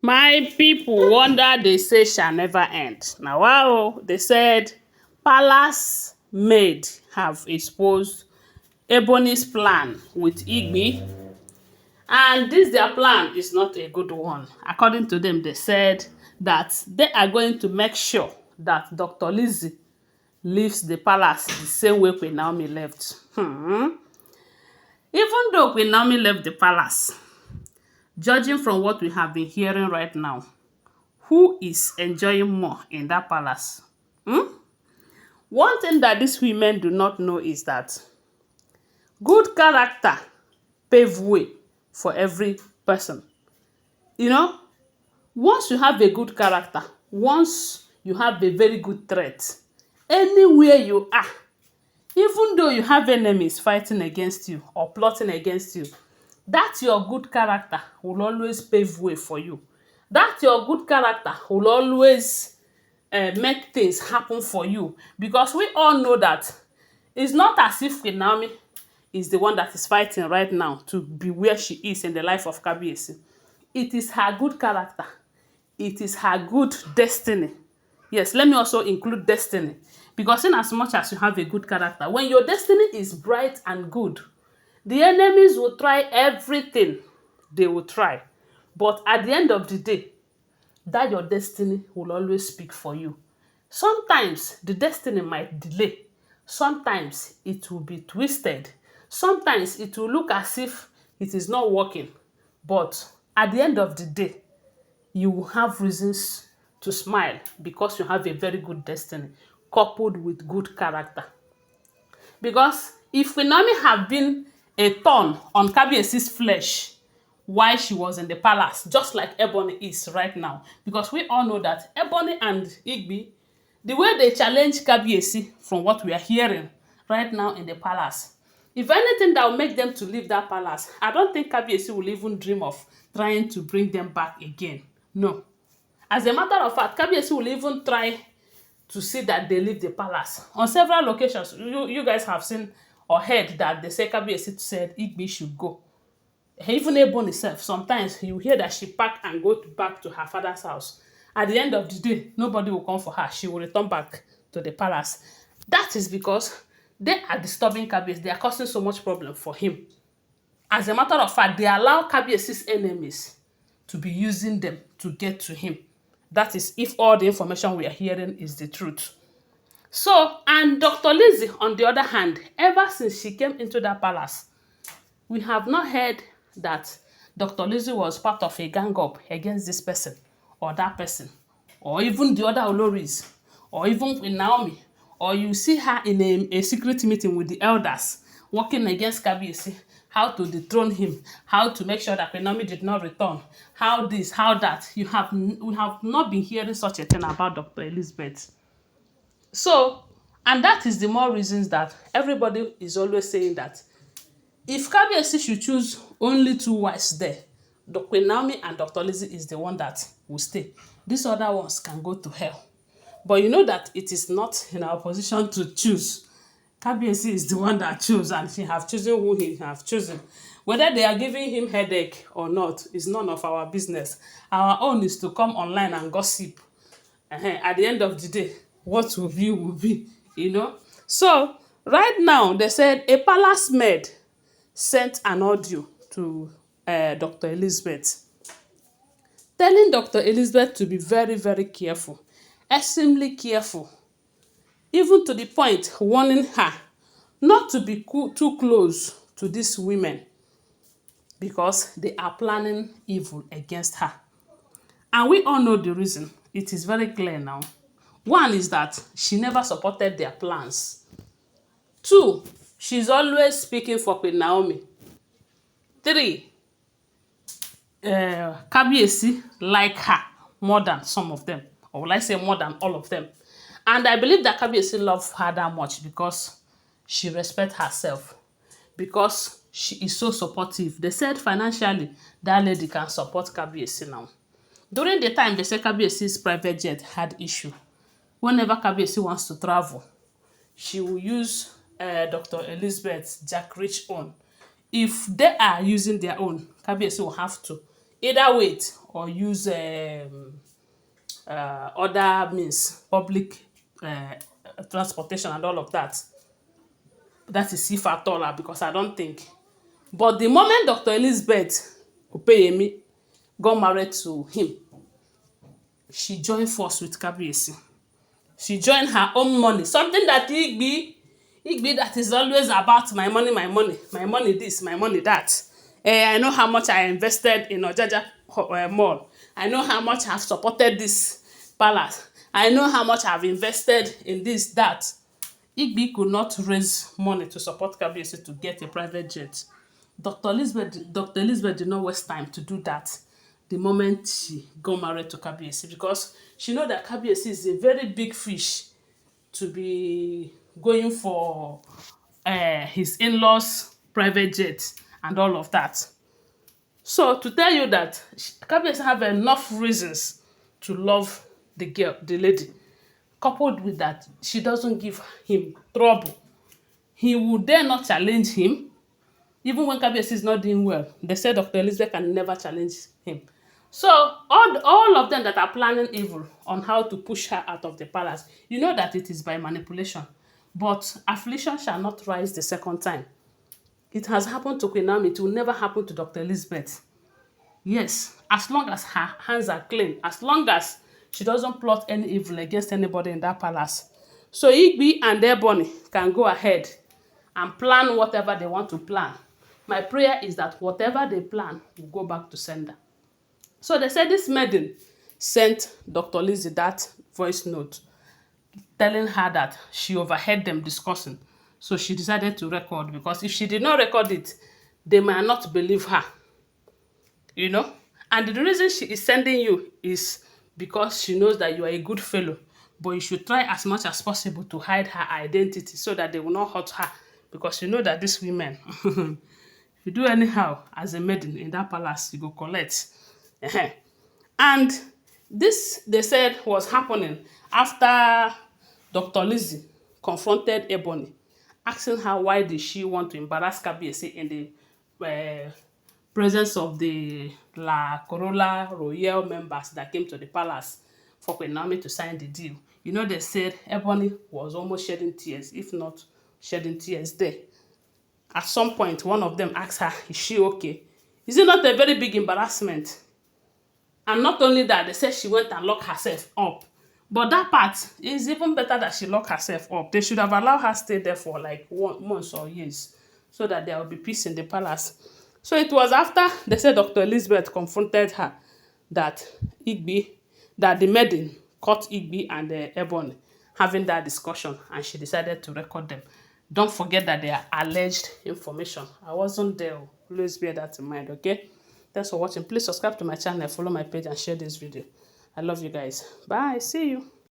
My people wonder they say shall never end. Now wow, they said palace maid have exposed Ebony's plan with Igbi, and this their plan is not a good one. According to them, they said that they are going to make sure that Dr. Lizzy leaves the palace the same way Queen Naomi left. Even though Queen Naomi left the palace, judging from what we have been hearing right now, who is enjoying more in that palace? One thing that these women do not know is that good character pave way for every person. You know, once you have a good character, once you have a very good threat, anywhere you are, even though you have enemies fighting against you or plotting against you, that your good character will always pave way for you. That your good character will always make things happen for you, because we all know that it's not as if Queen Naomi is the one that is fighting right now to be where she is in the life of Kabiyesi. It is her good character. It is her good destiny. Yes, let me also include destiny, because in as much as you have a good character, when your destiny is bright and good, the enemies will try everything they will try. But at the end of the day, that your destiny will always speak for you. Sometimes the destiny might delay. Sometimes it will be twisted. Sometimes it will look as if it is not working. But at the end of the day, you will have reasons to smile because you have a very good destiny coupled with good character. Because if Queen Naomi had been a thorn on Kabiyesi's flesh while she was in the palace, just like Ebony is right now, because we all know that Ebony and Igbi, the way they challenge Kabiyesi from what we are hearing right now in the palace, if anything that will make them to leave that palace, I don't think Kabiyesi will even dream of trying to bring them back again. No. As a matter of fact, Kabiyesi will even try to see that they leave the palace. On several occasions, you guys have seen or heard that the Kabiyesi said Igbi should go. Even Ebony self, sometimes you hear that she pack and go back to her father's house. At the end of the day, nobody will come for her. She will return back to the palace. That is because they are disturbing Kabiyesi. They are causing so much problem for him. As a matter of fact, they allow Kabiyesi's enemies to be using them to get to him. That is if all the information we are hearing is the truth. So, and Dr. Lizzy, on the other hand, ever since she came into that palace, we have not heard that Dr. Lizzy was part of a gang up against this person or that person, or even the other Oloris, or even with Naomi, or you see her in a secret meeting with the elders working against Kabiyesi, how to dethrone him, how to make sure that Naomi did not return, how this, how that. We have not been hearing such a thing about Dr. Elizabeth. So, and that is the more reasons that everybody is always saying that if Kabiyesi should choose only two wives there, Queen Naomi and Dr. Lizzy is the one that will stay. These other ones can go to hell. But you know that it is not in our position to choose. Kabiyesi is the one that chose, and he have chosen who he have chosen. Whether they are giving him headache or not is none of our business. Our own is to come online and gossip. At the end of the day, what will be, you know. So right now, they said a palace maid sent an audio to Dr. Elizabeth, telling Dr. Elizabeth to be very, very careful, extremely careful, even to the point warning her not to be too close to these women because they are planning evil against her. And we all know the reason. It is very clear now. One is that she never supported their plans. Two, she's always speaking for Queen Naomi. Three, Kabiyesi like her more than some of them, or will I say more than all of them. And I believe that Kabiyesi love her that much because she respects herself, because she is so supportive. They said financially that lady can support Kabiyesi now. During the time they said Kabiyesi's private jet had issue, whenever Kabiyesi wants to travel, she will use Dr. Elizabeth's Jack Rich own. If they are using their own, Kabiyesi will have to either wait or use other means, public uh, transportation and all of that. That is if at all, because I don't think. But the moment Dr. Elizabeth Opeyemi got married to him, she joined force with Kabiyesi. She joined her own money, something that Igbi that is always about my money, my money this, my money that. I know how much I invested in Ojaja Mall. I know how much I've supported this palace. I know how much I've invested in this, that. Igbi could not raise money to support Kabiyesi to get a private jet. Dr. Elizabeth did not waste time to do that the moment she got married to Kabiyesi, because she know that Kabiyesi is a very big fish to be going for his in-laws private jet and all of that. So to tell you that Kabiyesi have enough reasons to love the girl, the lady, coupled with that she doesn't give him trouble. He would dare not challenge him. Even when Kabiyesi is not doing well, they say Dr. Elizabeth can never challenge him. So all of them that are planning evil on how to push her out of the palace, you know that it is by manipulation. But affliction shall not rise the second time. It has happened to Queen Naomi, it will never happen to Dr. Elizabeth. Yes, as long as her hands are clean, as long as she doesn't plot any evil against anybody in that palace. So Igbi and Ebony can go ahead and plan whatever they want to plan. My prayer is that whatever they plan will go back to sender. So they said this maiden sent Dr. Lizzy that voice note telling her that she overheard them discussing. So she decided to record, because if she did not record it, they might not believe her. You know? And the reason she is sending you is because she knows that you are a good fellow. But you should try as much as possible to hide her identity so that they will not hurt her. Because you know that these women, if you do anyhow as a maiden in that palace, you go collect. And this, they said, was happening after Dr. Lizzy confronted Ebony, asking her why did she want to embarrass Kabiyesi in the presence of the La Corolla Royal members that came to the palace for Queen Naomi to sign the deal. You know, they said Ebony was almost shedding tears, if not shedding tears there. At some point, one of them asked her, is she okay? Is it not a very big embarrassment? And not only that, they said she went and locked herself up. But that part is even better that she locked herself up. They should have allowed her stay there for like 1 month or years, so that there will be peace in the palace. So it was after they said Dr. Elizabeth confronted her that the maiden caught Igbi and Ebony having that discussion, and she decided to record them. Don't forget that they are alleged information. I wasn't there. Always bear that in mind, okay? Thanks for watching. Please subscribe to my channel, follow my page, and share this video. I love you guys. Bye. See you.